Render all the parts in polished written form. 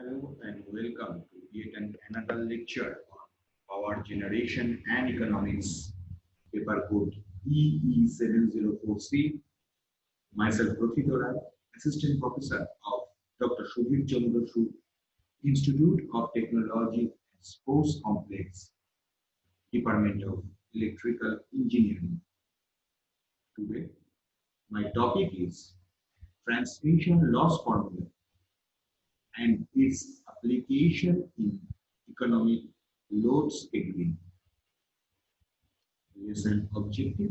Hello and welcome to yet another lecture on power generation and economics, paper code EE704C. Myself, Prathita Roy, Assistant Professor of Dr. Sudhir Chandra Institute of Technology and Sports Complex, Department of Electrical Engineering. Today, my topic is transmission loss formula and its application in economic load scheduling. Lesson objective.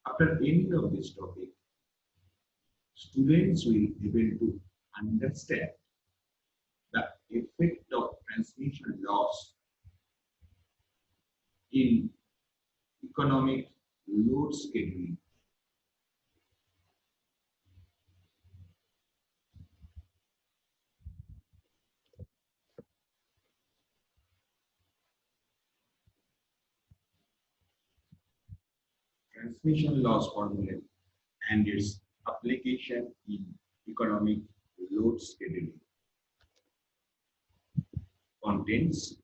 After any of this topic, students will be able to understand the effect of transmission loss in economic load scheduling. Transmission loss formula and its application in economic load scheduling. Contents.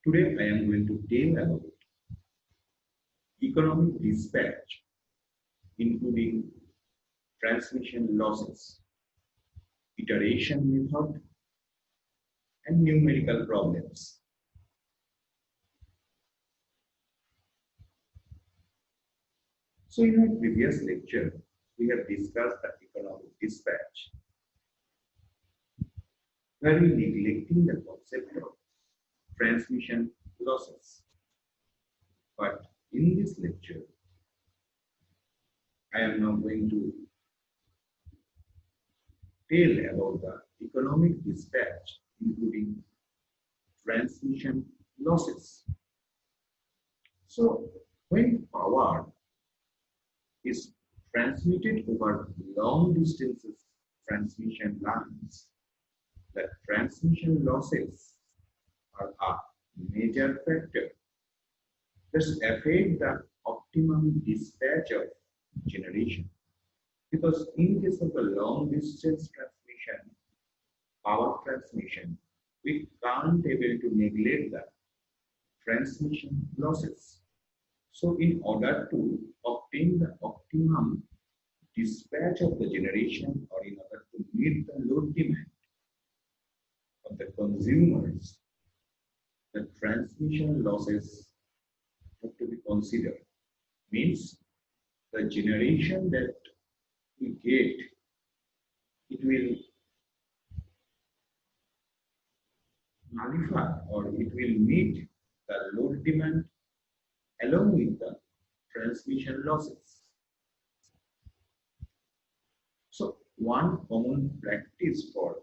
Today I am going to tell about economic dispatch, including transmission losses, iteration method, and numerical problems. So in our previous lecture, we have discussed the economic dispatch, where we neglecting the concept of transmission losses. But in this lecture, I am now going to tell about the economic dispatch, including transmission losses. So when power is transmitted over long distances transmission lines, the transmission losses are a major factor that affect the optimum dispatch of generation. Because in case of the long distance transmission, power transmission, we can't able to neglect the transmission losses. So in order to obtain the optimum dispatch of the generation, or in order to meet the load demand of the consumers, the transmission losses have to be considered. Means the generation that we get, it will nullify or it will meet the load demand along with the transmission losses. So one common practice for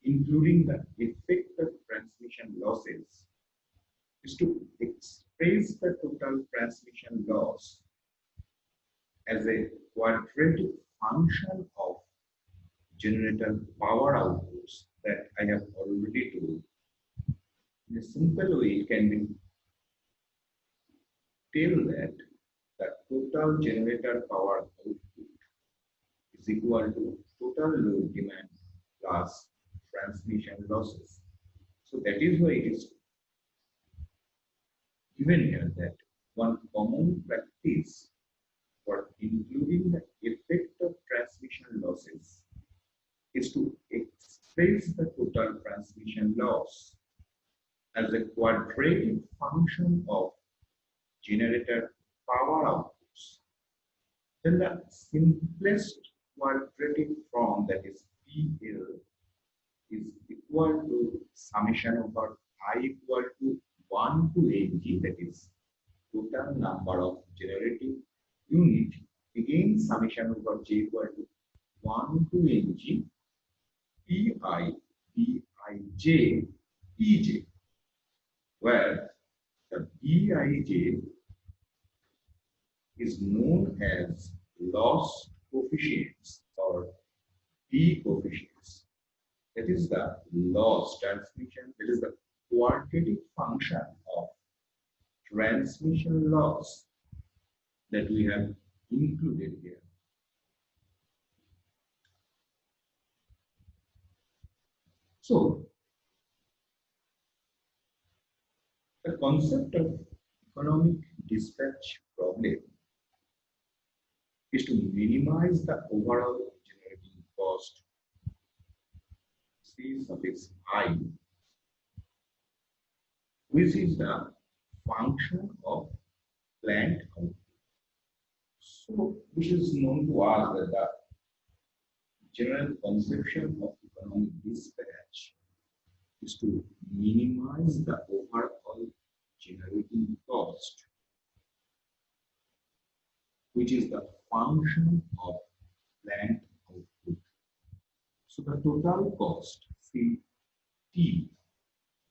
including the effect of transmission losses is to express the total transmission loss as a quadratic function of generator power outputs that I have already told. In a simple way, it can be tell that the total generator power output is equal to total load demand plus transmission losses. So that is why it is given here that one common practice for including the effect of transmission losses is to express the total transmission loss as a quadratic function of generator power outputs. Then the simplest quadratic form, that is PL, is equal to summation over I equal to 1 to Ag, that is total number of generating unit, again summation over J equal to 1 to Ag, Pi, Bij, Ej, where the Bij is known as loss coefficients or P coefficients. That is the loss transmission, that is the quadratic function of transmission loss that we have included here. So the concept of economic dispatch problem is to minimize the overall generating cost C suffix I, which is the function of plant output. So this is known to us that the general conception of economic dispatch is to minimize the overall generating cost, which is the function of plant output. So the total cost CT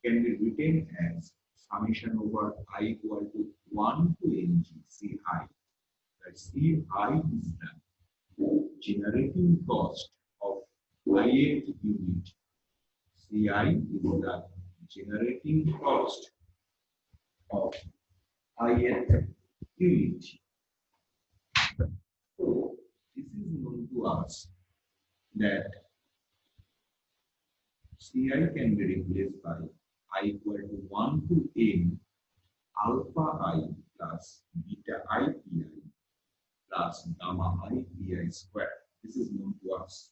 can be written as summation over I equal to 1 to Ng Ci. That Ci is the generating cost of ith unit. Ci is the generating cost of ith unit. So this is known to us that Ci can be replaced by I equal to 1 to n alpha I plus beta I pi plus gamma I pi square. This is known to us.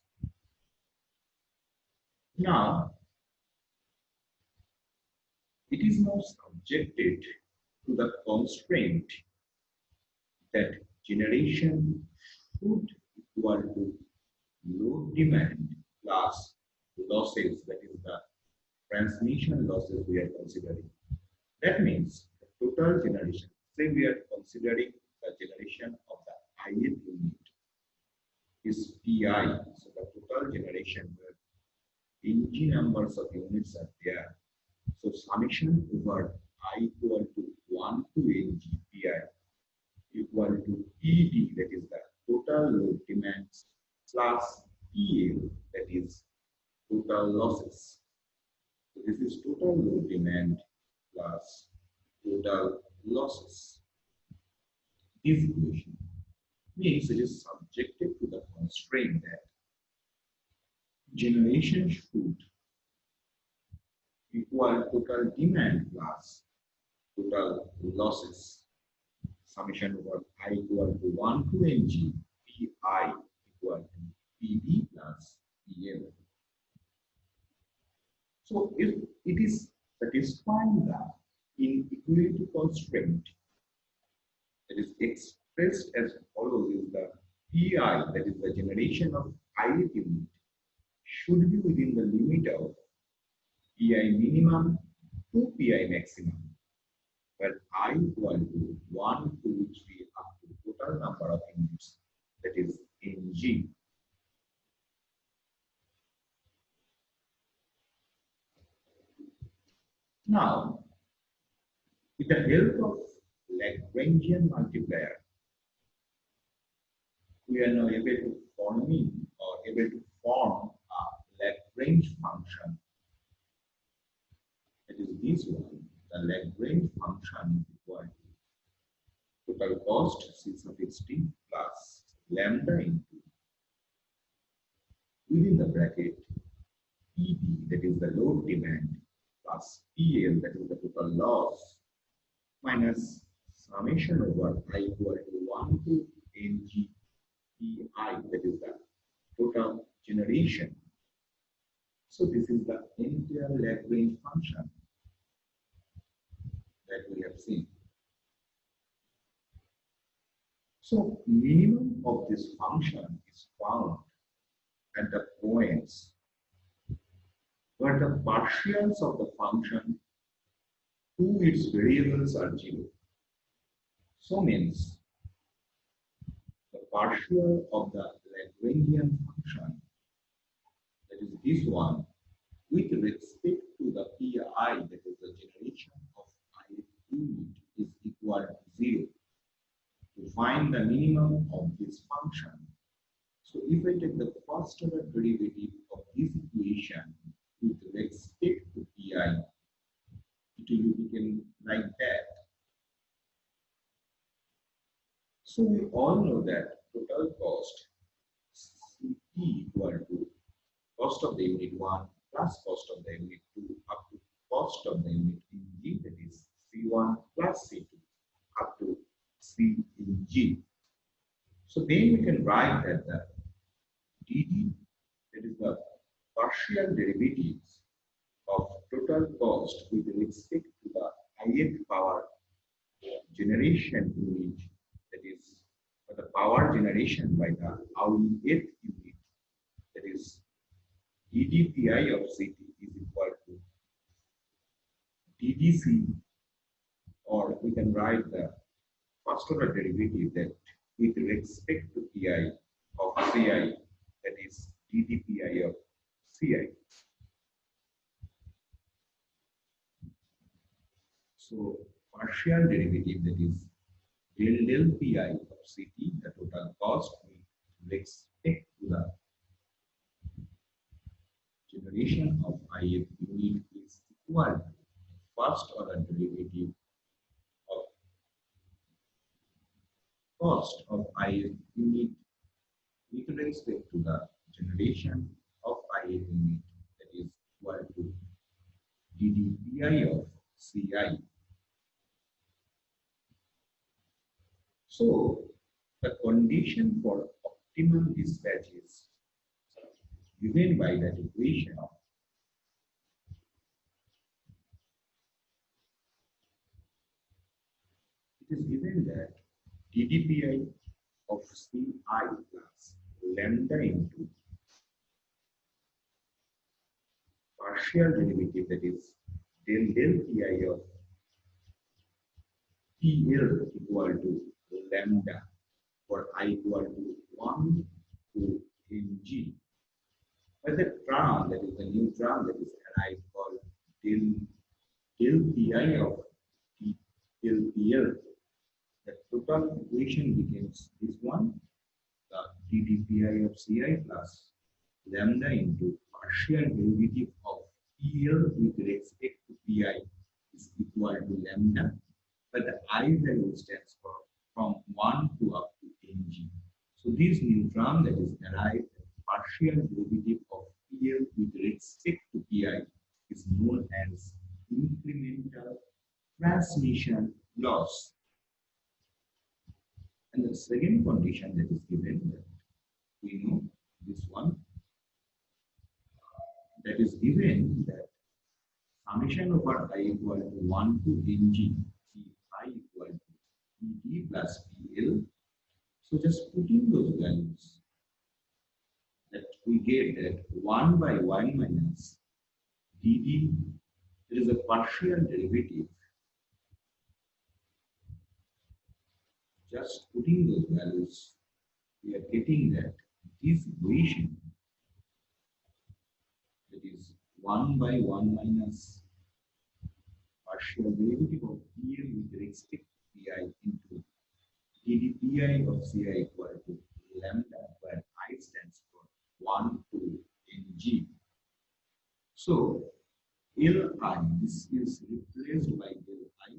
Now, it is now subjected to the constraint that generation should equal to load demand plus losses, that is the transmission losses we are considering. That means the total generation, say we are considering the generation of the ith unit is Pi, so the total generation where Ng numbers of units are there. So summation over I equal to 1 to Ng Pi equal to Pd, that is the total load demands, plus PL, that is total losses. So this is total load demand plus total losses. This equation means it is subjected to the constraint that generation should equal total demand plus total losses. Summation over I equal to 1 to Ng Pi equal to Pd plus PL. So if it is satisfying the inequality constraint, that is expressed as follows, is the Pi, that is the generation of ith unit, should be within the limit of Pi minimum to Pi maximum, where I equal to 1, 2, 3 up to total number of units, that is Ng. Now, with the help of Lagrangian multiplier, we are now able to form a Lagrange function. That is this one. The Lagrange function is equal to total cost C suffix t plus lambda into within the bracket Pd, that is the load demand, plus PL, that is the total loss, minus summation over I equal to 1 to Ng Pi, that is the total generation. So this is the entire Lagrange function that we have seen. So minimum of this function is found at the points where the partials of the function to its variables are 0. So means the partial of the Lagrangian function, that is this one, with respect to the Pi, that is the generation of ith unit, is equal to 0. To find the minimum of this function, so if I take the first order derivative of this equation with respect to Pi, it will become like that. So we all know that total cost Ct equal to cost of the unit 1 plus cost of the unit 2 up to cost of the unit in G, that is C1 plus C2 up to C in G. So then we can write that the dd, that is the partial derivatives of total cost with respect to the ith power generation unit, that is for the power generation by the ith unit, that is ddpi of ct is equal to ddc, or we can write the first order derivative that with respect to pi of ci, that is ddpi of ci. So partial derivative, that is del pi of ct, the total cost with respect to the generation of ith unit is equal to first order derivative of cost of ith unit with respect to the generation of ith unit, that is equal to ddpi of ci. So the condition for optimum dispatch is given by that equation. It is given that ddpi of ci plus lambda into partial derivative, that is del pi of pl equal to lambda for I equal to 1 to mg. But the term, that is the new term that is arrived called del pi of del pl, the total equation becomes this one, the ddpi of ci plus lambda into partial derivative of pl with respect to pi is equal to lambda, but the I value stands for from 1 to up to mg. So this new term that is derived partial derivative of PL with respect to PI is known as incremental transmission loss. And the second condition that is given, that we know this one, that is given that summation over I equal to 1 to mg I equal to ed plus PL. So just putting those values, that we get that 1 by 1 minus dd, there is a partial derivative. Just putting those values, we are getting that this equation, that is 1 by 1 minus partial derivative of PL with respect to PI into ddpi of ci equal to lambda, where I stands for 1 to mg. So Li, this is replaced by Li.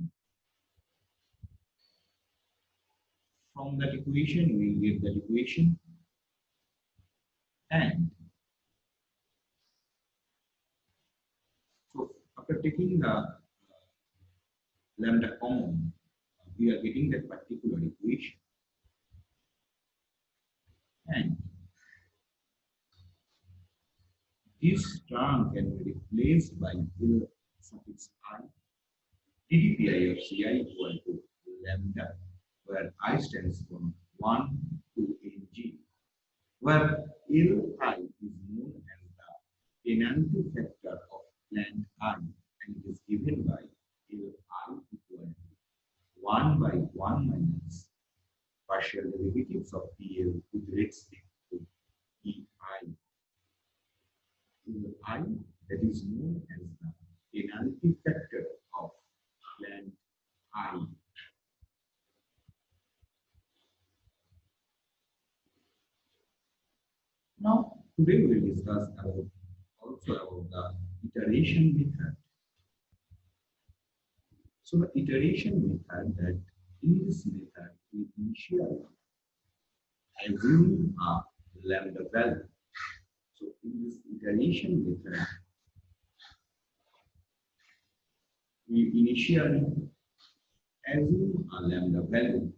From that equation, we get that equation, and so after taking the lambda common, we are getting that particular equation, and this term can be replaced by L suffix I, ddpi of ci equal to lambda, where I stands for 1 to mg, where Li is known as the penalty factor of plant I, and it is given by Li equal to 1 by 1 minus partial derivatives of PL with respect to EI. I, that is known as the penalty factor of plant I. Now, today we will discuss also about the iteration method. So the iteration method, that in this method we initially assume a lambda value. So in this iteration method, we initially assume a lambda value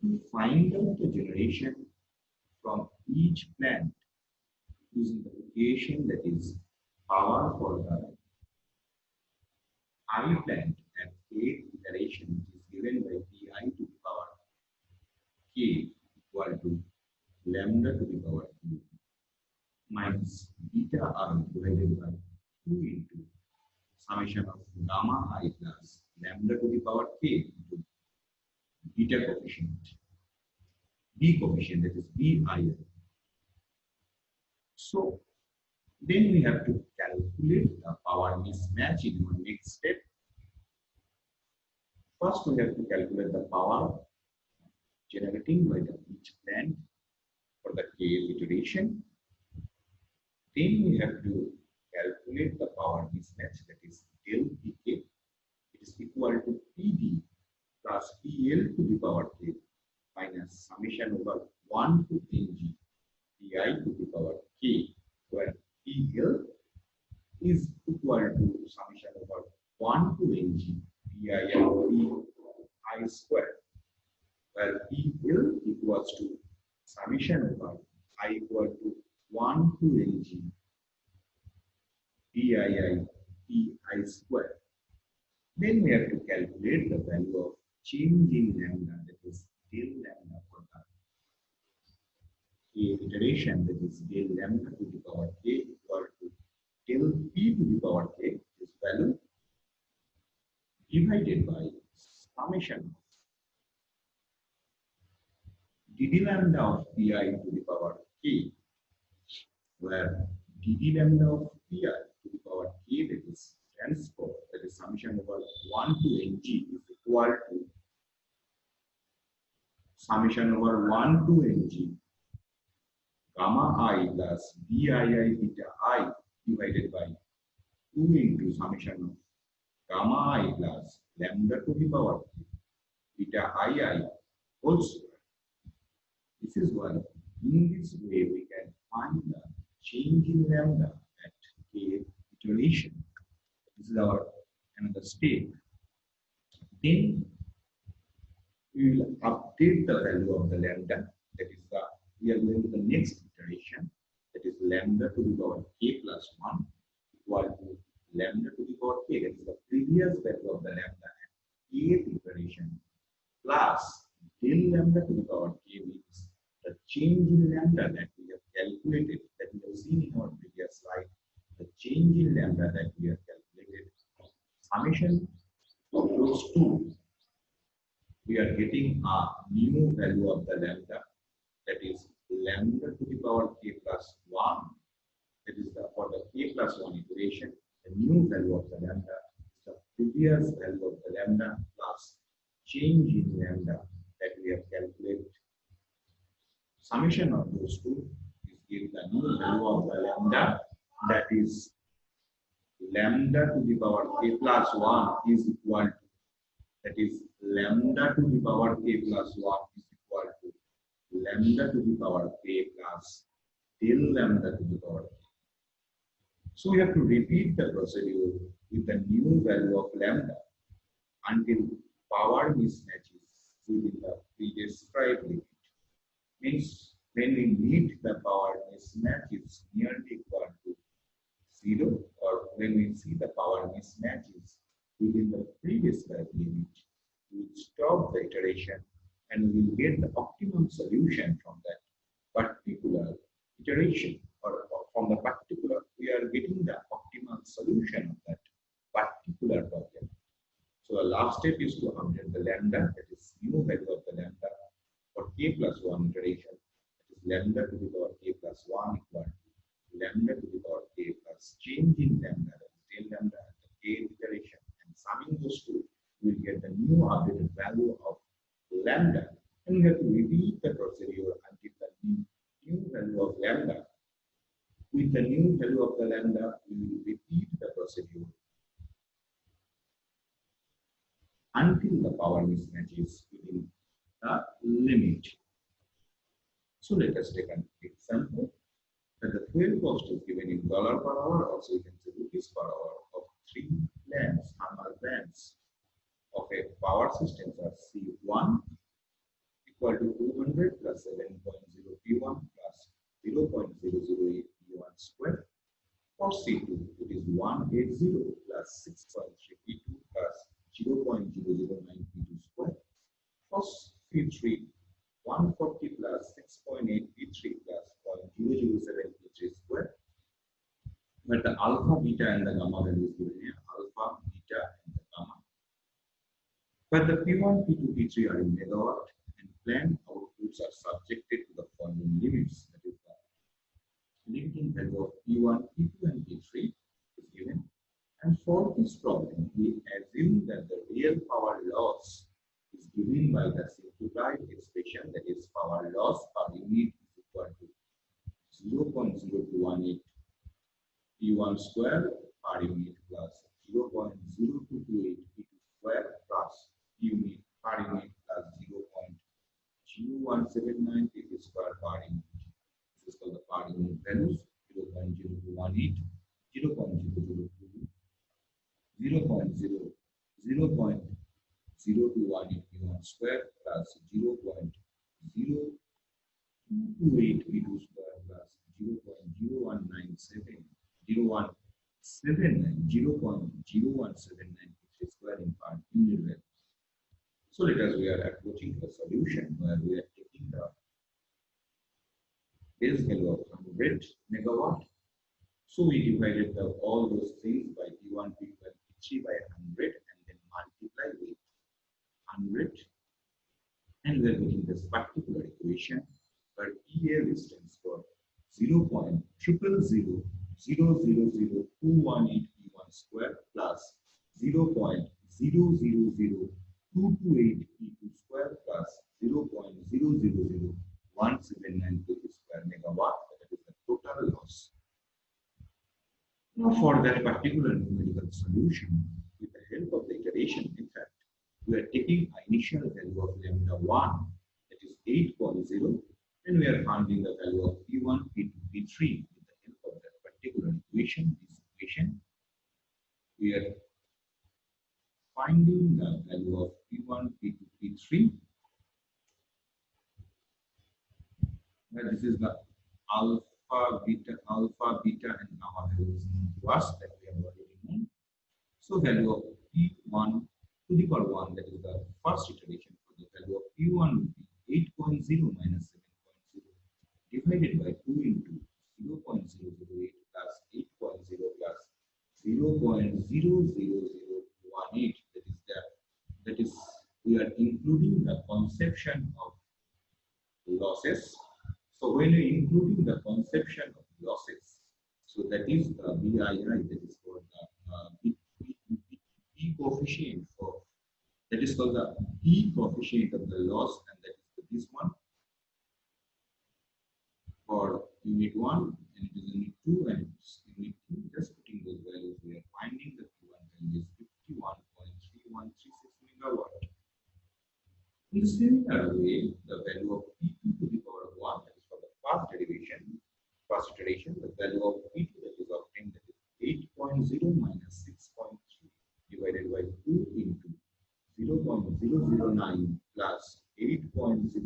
to find out the generation from each plant using the equation that is power for the I plant at kth iteration, which is given by pi to the power k equal to lambda to the power q minus beta I divided by 2 into summation of gamma I plus lambda to the power k into beta coefficient, b coefficient, that is bi. So then we have to calculate the power mismatch in our next step. First, we have to calculate the power generating by the each plant for the kth iteration. Then we have to calculate the power mismatch, that is del pk. It is equal to pd plus pl to the power k minus summation over 1 to ng pi to the power k, where pl is equal to summation over 1 to ng pi square, where pl equals to summation over I equal to 1 to ng pi square. Then we have to calculate the value of change in lambda, that is del lambda for the k iteration, that is del lambda to the power k equal to del p to the power k, this value divided by summation dd lambda of pi to the power k, where dd lambda of pi to the power k, that is transport, that is summation over 1 to ng, is equal to summation over 1 to ng gamma I plus bii beta I divided by 2 into summation of gamma I plus lambda to the power k beta ii whole square. This is why in this way we can find the change in lambda at k iteration. This is our another step. Then we will update the value of the lambda, that is we are going to the next iteration, that is lambda to the power k plus 1 equal to lambda to the power k, that is the previous value of the lambda at kth iteration, plus del lambda to the power k means the change in lambda that we have calculated, that we have seen in our previous slide, the change in lambda that we have calculated, summation of those two, we are getting a new value of the lambda, that is lambda to the power k plus 1, that is for the k plus 1 iteration, the new value of the lambda is the previous value of the lambda plus change in lambda that we have calculated. Summation of those two is give the new value of the lambda, that is lambda to the power k plus 1 is equal to, that is lambda to the power k plus 1 is equal to lambda to the power k plus del lambda to the power k. So we have to repeat the procedure with the new value of lambda until power mismatches within the prescribed limit. Means when we meet the power mismatch is nearly equal to 0, or when we see the power mismatches within the prescribed limit, we will stop the iteration and we will get the optimum solution from that particular iteration, or from the particular, we are getting the optimal solution of that particular problem. So the last step is to update the lambda, that is new value of the lambda for k plus 1 iteration, that is lambda to the power k plus 1 equal to lambda to the power k plus change in lambda, that is del lambda at the k iteration, and summing those two, we will get the new updated value of lambda, and we have to repeat the procedure until the new value of lambda. With the new value of the lambda, we will repeat the procedure until the power mismatch is within the limit. So let us take an example that the fuel cost is given in dollar per hour, also you can say rupees per hour, of 3 bands, thermal bands of a power system are C1 equal to 200 plus 7.0 P1 plus 0.008 P1 square. For C2, it is 180 plus 6.3 P2 plus 0.009 P2 square. For C3, 140 plus 6.8 P3 plus 0.007 P3 square. Where the alpha, beta, and the gamma values given here, alpha, beta, and the gamma. Where the P1, P2, P3 are in megawatt, and planned outputs are subjected to the following limits. That is the limiting value of P1, P2, and P3 is given. And for this problem, we assume that the real power loss is given by the simplified expression, that is power loss per unit is equal to 0.0218 P1 square per unit plus 0.0228 P2 square plus P unit per unit plus 0.0179 P2 square per unit. This is called the per unit values: 0.0218, 0.002, 0.021 P1 square plus 0.0228 P2 square plus 0.0179 P3 square in per unit value. So let us, we are approaching the solution where we are taking the base value of 100 megawatt. So we divided all those things by P1, P2, and P3 by 100 and then multiply with 100. And we are getting this particular equation where PL stands for 0.000000218 P1 square plus 0.000228 P2 square plus 0.000179 P2 square megawatt. That is the total loss. Now for that particular numerical solution, with the help of the iteration method, we are taking initial value of lambda 1, that is 8.0, and we are finding the value of P1, P2, P3 with the help of that particular equation. This equation, we are finding the value of P1, P2, P3. Well, this is the alpha, beta, and gamma values known to us that we have already known. So value of P1 to the power 1, that is the first iteration for the value of P1 would be 8.0 minus 7.0 divided by 2 into 0.008 plus 8.0 plus 0.00018. That is we are including the conception of losses. So when we are including the conception of losses, so that is the BII, that is called the P coefficient for, that is called the P coefficient of the loss, and that is this one for unit 1, and it is unit 2, and it's unit 2. Just putting those values, we are finding the P1 value is 51.3136 megawatt. In the similar way, the value of P2 to the power of 1, that is for the first iteration, the value of P2 that is obtained, that is 8.0 minus 6.3 divided by 2 into 0.009 plus 8.0 into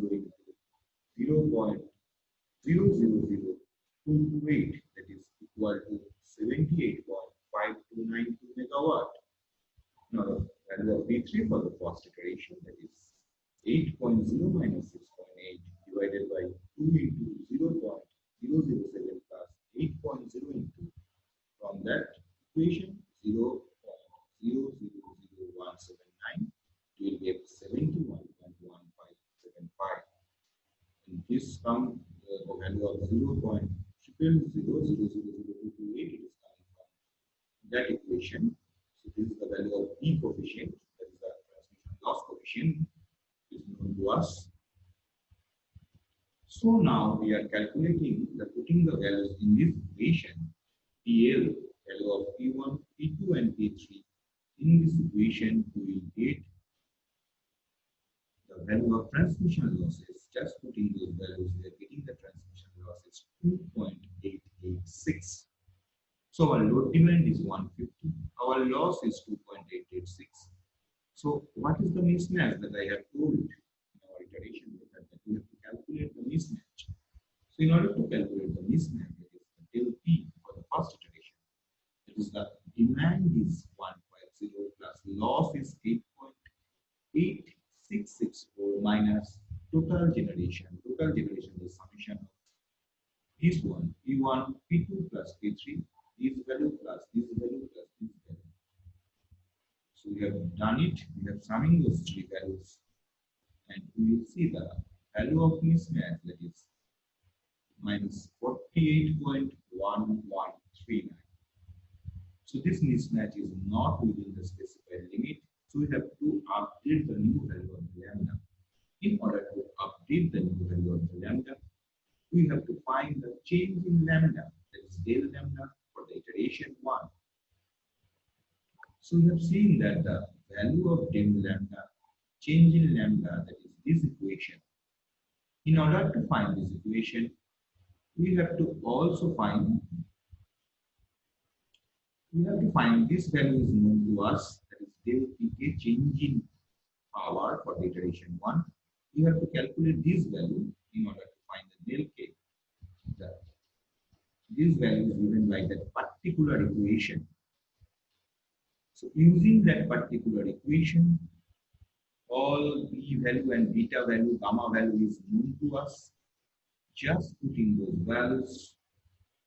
0.000228, that is equal to 78.5292 megawatt. Now the value of P3 for the first iteration, that is 8.0 minus 6.8 divided by 2 into 0.007 plus 8.0 into, from that equation, 0.000179, we will get 71.1575. And this comes the value of 0.000228, it is coming from that equation. So this is the value of P coefficient, that is the transmission loss coefficient, is known to us. So now we are calculating putting the values in this equation, PL, value of P1, P2, and P3. In this equation, we will get the value of transmission losses. Just putting those values, we are getting the transmission losses 2.886. So our load demand is 150. Our loss is 2.886. So what is the mismatch that I have told in our iteration method that we have to calculate the mismatch. So in order to calculate the mismatch, that is the del P for the first iteration. That is the demand is 150 plus loss is 8.8664 minus total generation. Total generation is summation of this one, P1, P2 plus P3, this value plus this value plus this value. So we have done it, we have summing those three values, and we will see the value of mismatch, that is minus 48.1139. So this mismatch is not within the specified limit. So we have to update the new value of the lambda. In order to update the new value of the lambda, we have to find the change in lambda, that is del lambda for the iteration 1. So we have seen that the value of del lambda, change in lambda, that is this equation. In order to find this equation, we have to also find this value is known to us, that is del pk, change in power for the iteration 1. We have to calculate this value in order to find the del k. This value is given by that particular equation. So using that particular equation, all b value and beta value, gamma value is known to us. Just putting those values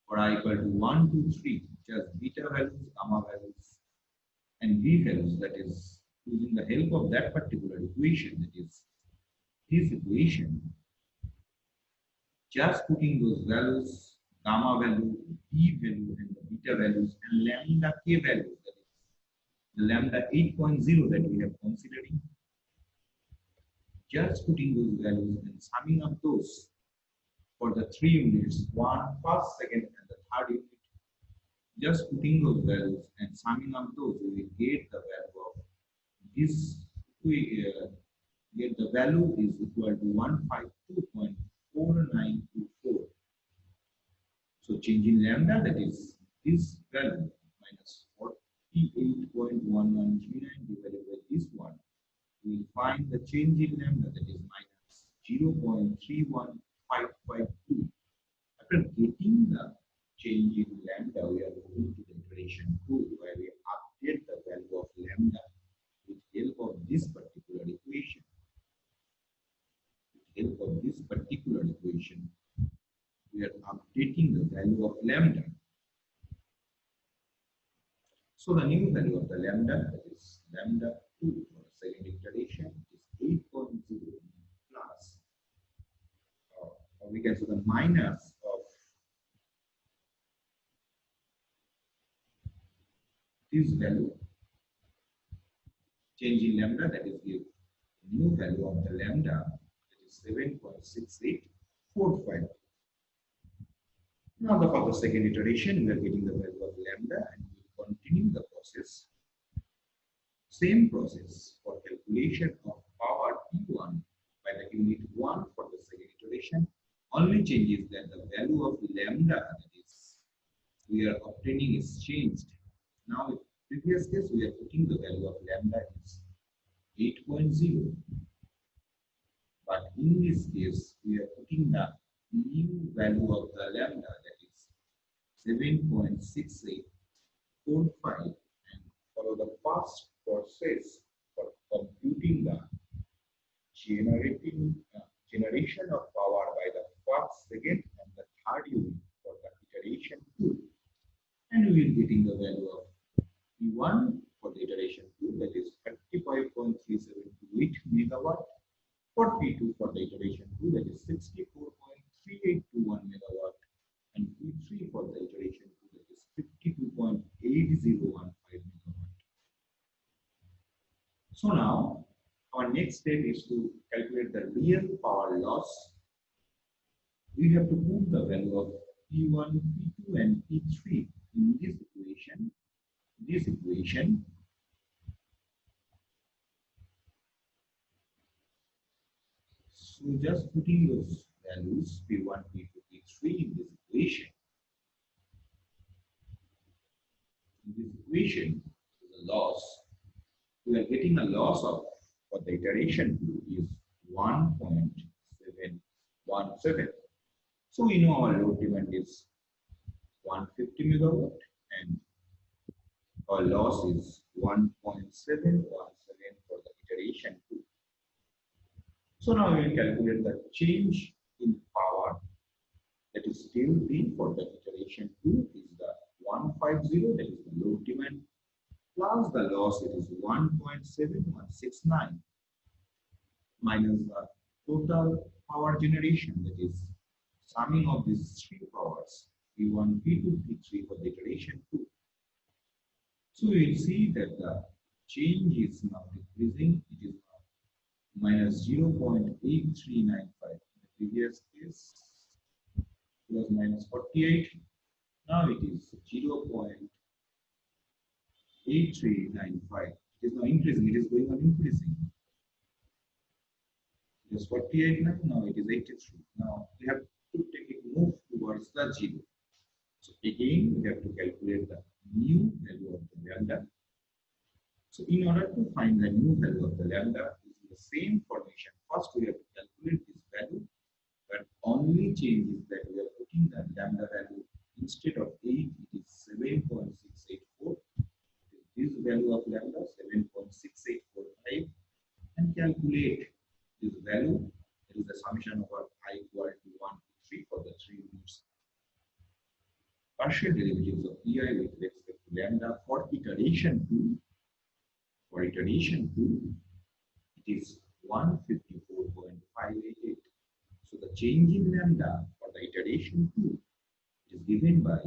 for I equal to 1, 2, 3, just beta values, gamma values, and b values, that is using the help of that particular equation, that is this equation, just putting those values, gamma value, b value, and the beta values, and lambda k values, that is the lambda 8.0 that we have considering, just putting those values and summing up those for the 3 units, first, second, and the third unit. Just putting those values and summing up those, we will get the value of this. Get the value is equal to 152.4924. So change in lambda, that is this value minus 48.1139 divided by this one. We will find the change in lambda, that is minus 0.31552. After getting the change in lambda, we are moving to the iteration 2, where we update the value of lambda with help of this particular equation. With help of this particular equation, we are updating the value of lambda. So the new value of the lambda, that is lambda 2 for the second iteration, is 8.0 plus, or we can say the minus of this value, change in lambda, that is give new value of the lambda, that is 7.6845. Now for the second iteration, we are getting the value of lambda, and we will continue the process. Same process for calculation of power P1 by the unit 1 for the second iteration. Only change is that the value of lambda, that is we are obtaining, is changed. Now in previous case, we are putting the value of lambda is 8.0. But in this case, we are putting the new value of the lambda, that is 7.6845, and follow the first process for computing the generation of power by the first, second, and the third unit for the iteration 2. And we will getting the value of P1 for the iteration 2, that is 35.3728 megawatt. For P2 for the iteration 2, that is 64.3821 megawatt, and P3 for the iteration 2, that is 52.8015 megawatt. So now our next step is to calculate the real power loss. We have to put the value of P1, P2, and P3 in this equation. So just putting those values P1, P2, P3 in this equation. in this equation, the loss, we are getting a loss of, for the iteration 2 is 1.717. So we know our load demand is 150 megawatt and our loss is 1.717 for the iteration 2. So now we will calculate the change in power, that is still P for the iteration 2 is the 150, that is the load demand, plus the loss, it is 1.7169 minus the total power generation, that is summing of these three powers, P1, P2, P3 for the iteration 2. So we will see that the change is now decreasing, it is now minus 0.8395. In the previous case, it was minus 48. Now it is 0.8395. It is now increasing, it is going on increasing. It is 48 now, now it is 83. Now we have to take a move towards the 0. So again, we have to calculate the new value of the lambda. So in order to find the new value of the lambda, using the same formation, first we have to calculate this value, but only change is that we are putting the lambda value instead of 8, it is 7.684. This value of lambda 7.6845 and calculate this value. It is the summation over I equal to 1 to 3 for the 3 units. Partial derivatives of Pi with respect to lambda for iteration 2. For iteration 2, it is 154.588. So the change in lambda for the iteration 2 is given by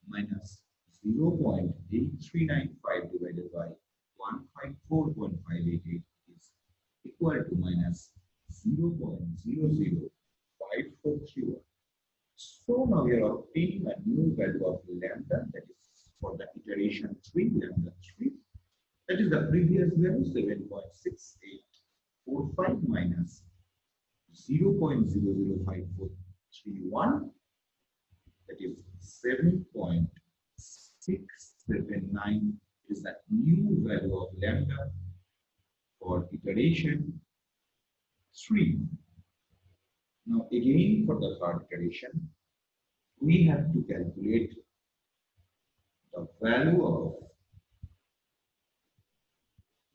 minus 0.8395 divided by 154.588 is equal to minus 0.005431. So now we are obtaining a new value of lambda, that is for the iteration 3, lambda 3. That is the previous value 7.6845 minus 0.00541, that is 7.679 is the new value of lambda for iteration 3. Now again for the third iteration, we have to calculate the value of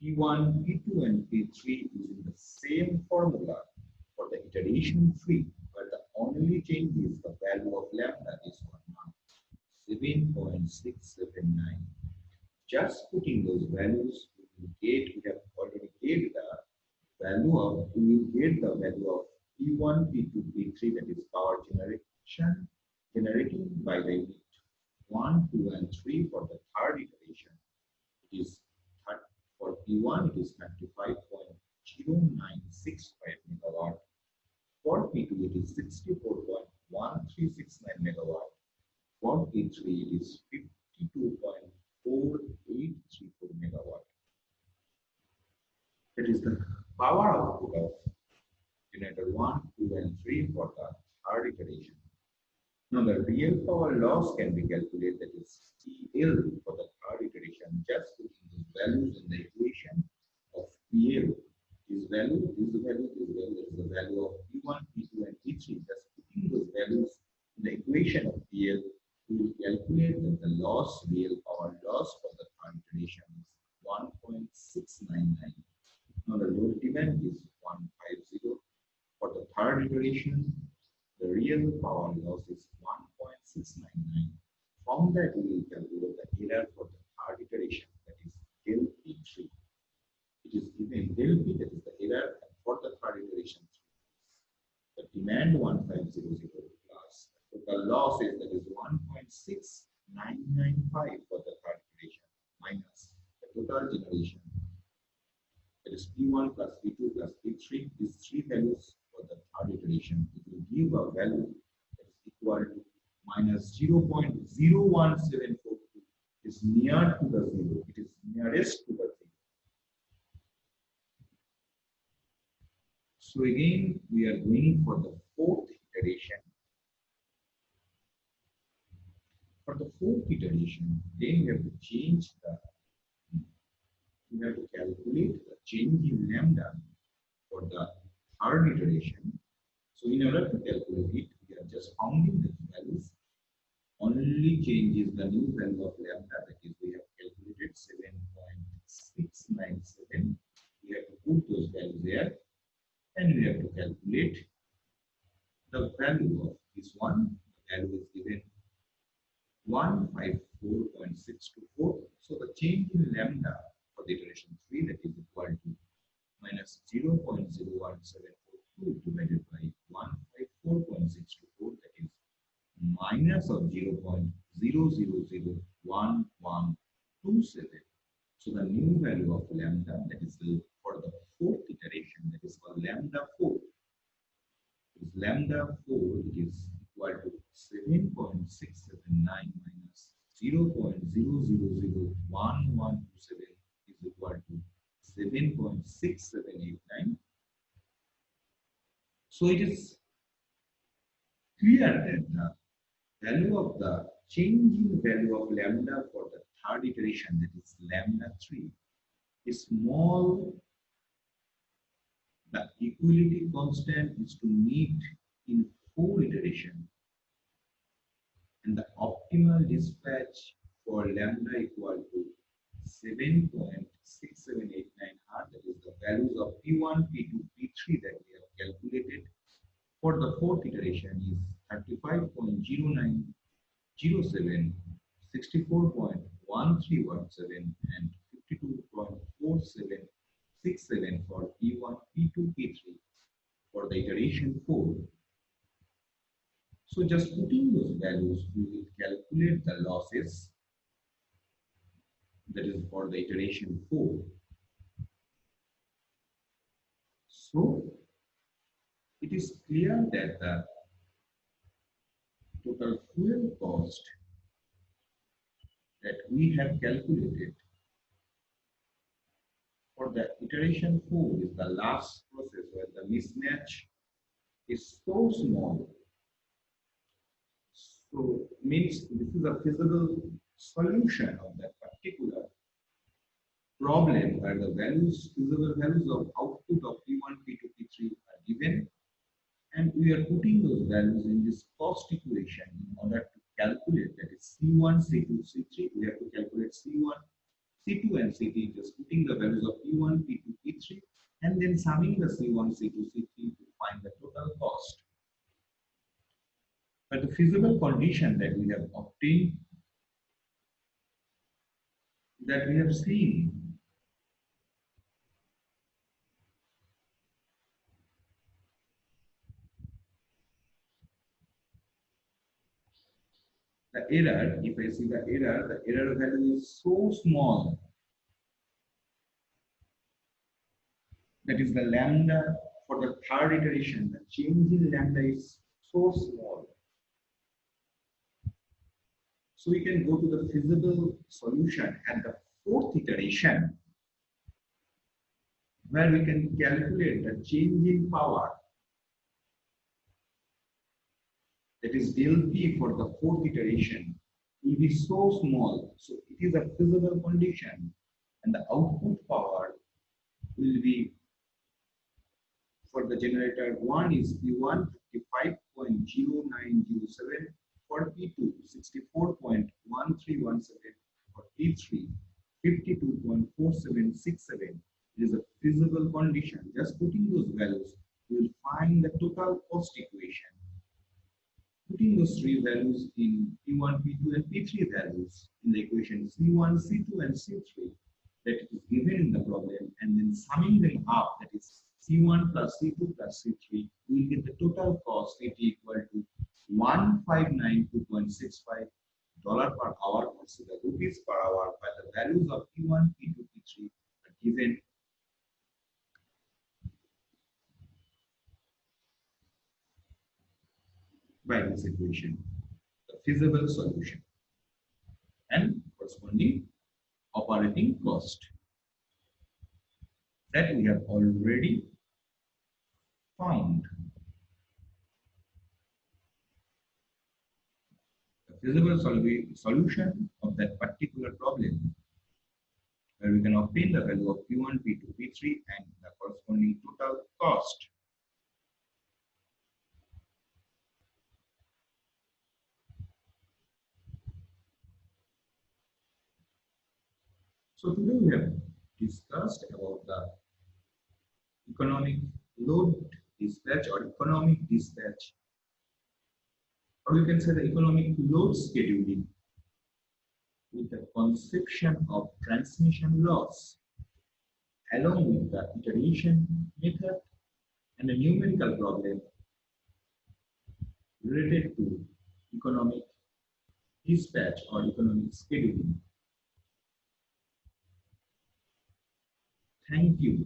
P1, P2 and P3 using the same formula for the iteration 3, but the only change is the value of lambda is 7.679. Just putting those values, we have already get the value of, we will get the value of P1, P2, P3, that is power generating by the unit 1, 2 and 3 for the third iteration. It is for P1 it is 35.0965 megawatt. For P2 it is 64.1369 megawatt. For P3 it is 52.4834 megawatt. That is the power output of generator 1, 2 and 3 for the third iteration. Now the real power loss can be calculated, that is TL for the third iteration. Just putting these values in the equation of PL. This value, this value, this value, that is the value of P1, P2 and P3. Just putting those values in the equation of PL, we will calculate that the loss, real power loss for the third iteration is 1.699. Now the load demand is 150. For the third iteration, the real power loss is 1.699. From that, we will calculate the error for the third iteration, that is del P3. It is given del P, that is the error, and for the third iteration, the demand 1500 plus the total loss is, that is 1.6995 for the third iteration minus the total generation, that is P1 plus P2 plus P3. These three values for the third iteration, it will give a value that is equal to minus 0.01742. Is near to the 0. It is nearest to the 0. So again, we are going for the fourth iteration. For the fourth iteration, then we have to change the, we have to calculate the change in lambda for the third iteration. So in order to calculate it, we are just founding the values. Only change is the new value of lambda, that is we have calculated 7.697. We have to put those values there and we have to calculate the value of this one. The value is given 154.624. So the change in lambda for the iteration 3, that is equal to minus 0.01742 divided by 154.624, that is minus of 0.000127. So the new value of lambda, that is for the fourth iteration, that is called lambda 4. Is lambda 4, it is equal to 7.679 minus 0.000127 is equal to 7.6789. So it is clear that the value of the changing value of lambda for the third iteration, that is lambda 3, is small. The equality constant is to meet in 4 iteration, and the optimal dispatch for lambda equal to 7.6789 r, that is the values of P1, P2, P3 that we have calculated for the fourth iteration is 35.0907, 64.1317 and 52.4767 for P1, P2, P3 for the iteration 4. So just putting those values, we will calculate the losses, that is for the iteration 4. So it is clear that the total fuel cost that we have calculated for the iteration 4 is the last process where the mismatch is so small. So means this is a feasible solution of that particular problem where the values, feasible values of output of P1, P2, P3 are given, and we are putting those values in this cost equation in order to calculate, that is C1, C2, C3. We have to calculate C1, C2 and C3, just putting the values of P1, P2, P3 and then summing the C1, C2, C3 to find the total cost. But the feasible condition that we have obtained, that we have seen, the error, if I see the error value is so small, that is the lambda for the third iteration, the change in lambda is so small. So we can go to the feasible solution at the fourth iteration, where we can calculate the change in power, that is del P for the fourth iteration, will be so small. So it is a feasible condition, and the output power will be, for the generator 1 is P1 55.0907, for P2 64.1317, for P3 52.4767. It is a feasible condition. Just putting those values, we will find the total cost equation. Putting those three values in P1, P2 and P3 values in the equation C1, C2 and C3 that is given in the problem, and then summing them up, that is C1 plus C2 plus C3, we will get the total cost equal to $1592.65 per hour, also the rupees per hour, by the values of P1, P2, P3 are given by this equation, the feasible solution and corresponding operating cost that we have already found. The feasible solution of that particular problem, where we can obtain the value of P1, P2, P3 and the corresponding total cost. So today we have discussed about the economic load dispatch or economic dispatch, or we can say the economic load scheduling with the conception of transmission loss, along with the iteration method and a numerical problem related to economic dispatch or economic scheduling. Thank you.